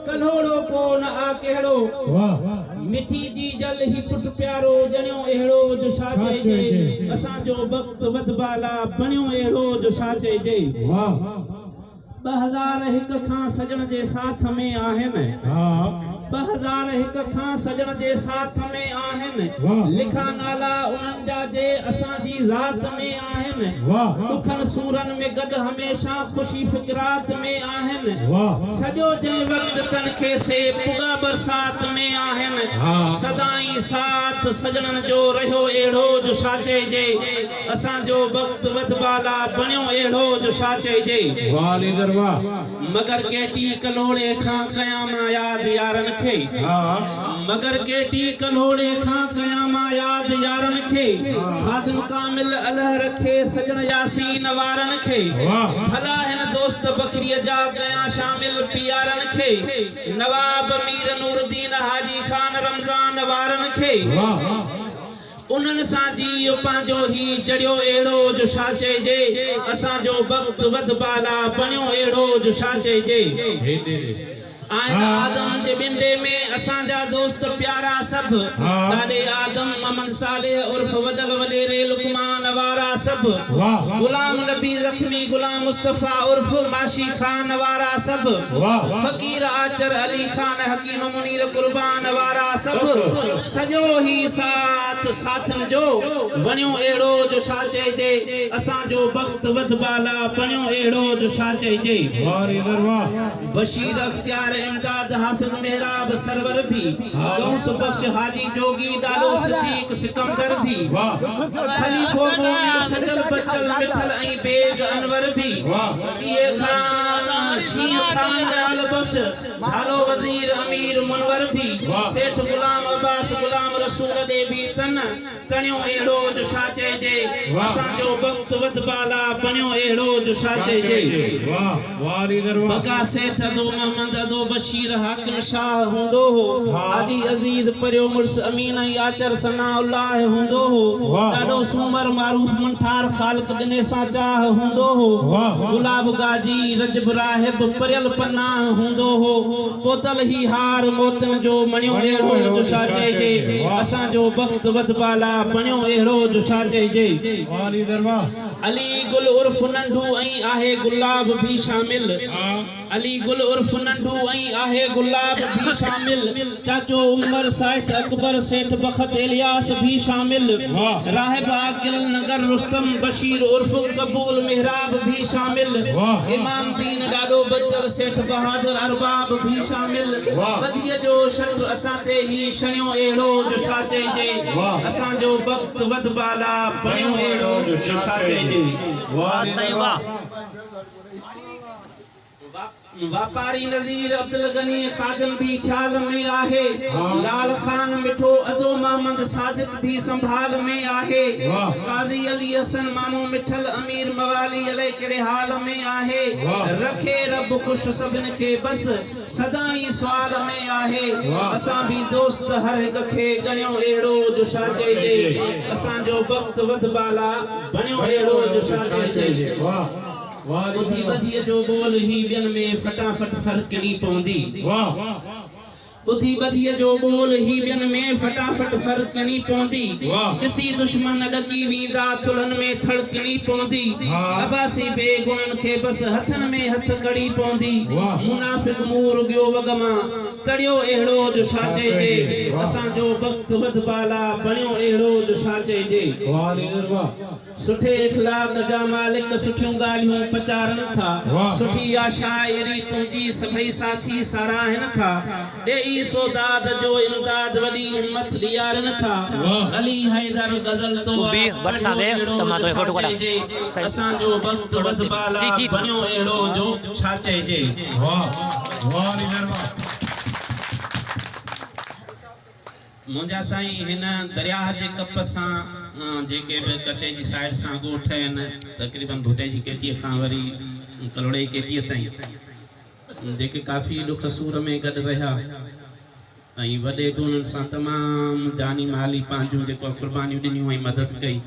कन्होड़ो को न आ केड़ो मिठी जी जल ही पुट प्यारो जणियो एड़ो जो छा चइजे असां जो वक्त वधबाला बणियो एड़ो जो छा चइजे 2001 खां सजण जे साथ में आहिनि 2001 खां सजण जे साथ में आहिनि लिखा नाला उन्हनि जा जे असां जी ज़ात में आहिनि दुखन सूरन में गॾु हमेशा खुशी फिकरात में आहिनि सॼो जंहिं वक्त तन खे से पुगा बरसात में आहिनि सदाई साथ सजणन जो रहियो एड़ो जो छा चइजे असां जो वक्त वधबाला बणियो एड़ो जो छा चइजे मगर केटी कलोड़े खां कयामा याद यारन खे मगर केटी कलोड़े खां कयामा याद यारन खे खादिम कामिल अल्लाह रखे सजन यासीन वारन खे भला हिन दोस्त बकरीअ जा कया शामिल पियारन खे नवाब मीर नूरुद्दीन हाजी खान रमजान वारन खे उन्हनि सां जी पंहिंजो ही जड़ियो एड़ो जो छा चइजे असां जो वक्त वधबाला बणियो एड़ो जो छा चइजे आहिन आदम जे बिंडे में असां जा दोस्त प्यारा सब ॾाॾे आदम मोहम्मद सालेह उर्फ वडल वडेरे लुकमान वारा सब गुलाम नबी जख्मी गुलाम मुस्तफा उर्फ माशी खान वारा सब फकीर आचर अली खान हकीम मुनीर कुर्बान वारा सब सजो ही साथ साथन जो वणियो एड़ो जो छा चइजे असां जो वक्त वधबाला बणियो एड़ो जो छा चइजे बशीर अख्तियार इमदाद हाफिज मेहराब सरवर भी गौस बख्श हाजी जोगी डालो सिद्दीक सिकंदर भी खलीफो मोमिन सजल बचल मिठल ऐं बेग अनवर भी ये खान शीर खान लाल बख्श ढालो वजीर अमीर मुनवर भी सेठ गुलाम अब्बास गुलाम रसूल दे भी तन तणियो एड़ो जो छा चइजे असां जो वक्त वधबाला बणियो एड़ो जो छा चइजे बगा सेठ अदो मोहम्मद अदो बशीर हाकिम शाह हुंदो हो हाजी अजीज परियो मुर्स अमीन आई आचर सनाउल्लाह हुंदो हो ॾाढो सूमर मारूफ मंठार खालक दिने सा चाह हुंदो हो गुलाब गाजी रजब राहिब परियल पन्ना हुंदो हो पोतल ही हार मोतन जो मणियो एड़ो जो छा चइजे असां जो वक्त वधबाला बणियो एड़ो जो छा चइजे अली गुल उर्फ नंढू ऐं आहे गुलाब भी शामिल अली गुल उर्फ नंढू ऐं आहे गुलाब भी शामिल चाचो उमर साइठ अकबर सेठ बखत इलियास भी शामिल राहिब आकिल नगर रुस्तम बशीर उर्फ कबूल मेहराब भी शामिल इमाम दीन डाडो बचल सेठ बहादुर अरबाब भी शामिल वधिय जो शक असां ते ही शणियो एड़ो जो छा चइजे असां जो वक्त वधबाला बणियो एड़ो जो छा चइजे वाह सही वाह व्यापारी नजीर अब्दुल गनी खादिम भी ख्याल में आहे लाल खान मिठो अदो मोहम्मद सादिक भी संभाल में आहे काजी अली हसन मामू मिठल अमीर मवाली अले केड़े हाल में आहे रखे रब खुश सबन के बस सदाई सवाल में आहे असां भी दोस्त हर एक खे गणियो एड़ो जो छा चइजे असां जो वक्त वधबाला बणियो एड़ो जो छा चइजे बुद्धि बधिय जो बोल ही बियन में फटाफट फर्क नहीं पौंदी बुद्धि बधिय जो बोल ही बियन में फटाफट फर्क नहीं पौंदी किसी दुश्मन डकी वींदा थुलन में थड़कनी पौंदी अबासी बेगुणन के बस हथन में हथ कड़ी पौंदी मुनाफिक मूर गयो वगमा तड़ियो एड़ो जो छा चइजे असां जो वक्त वधबाला बणियो एड़ो जो छा चइजे सुठे इखलाक जा मालिक सुठियूं ॻाल्हियूं पचारन था सुठी आ शाइरी तुंहिंजी सभई साथी सराहन था ॾेई सोदाद जो इमदाद वॾी हिम्मत ॾियारन था अली हैदर गज़ल तो असां जो वक्त वधबाला बणियो एड़ो जो छा चइजे मुंहिंजा साईं हिन दरिया जे कप सां जेके बि कचे जी साइड सां ॻोठ आहिनि तक़रीबन भुटे जी केटीअ खां वरी कलोड़े जी केटीअ ताईं जेके काफ़ी ॾुख सूर में गॾु रहिया ऐं वॾे टूननि सां तमामु जानी माली पंहिंजूं जेको क़ुर्बानियूं ॾिनियूं ऐं मदद कई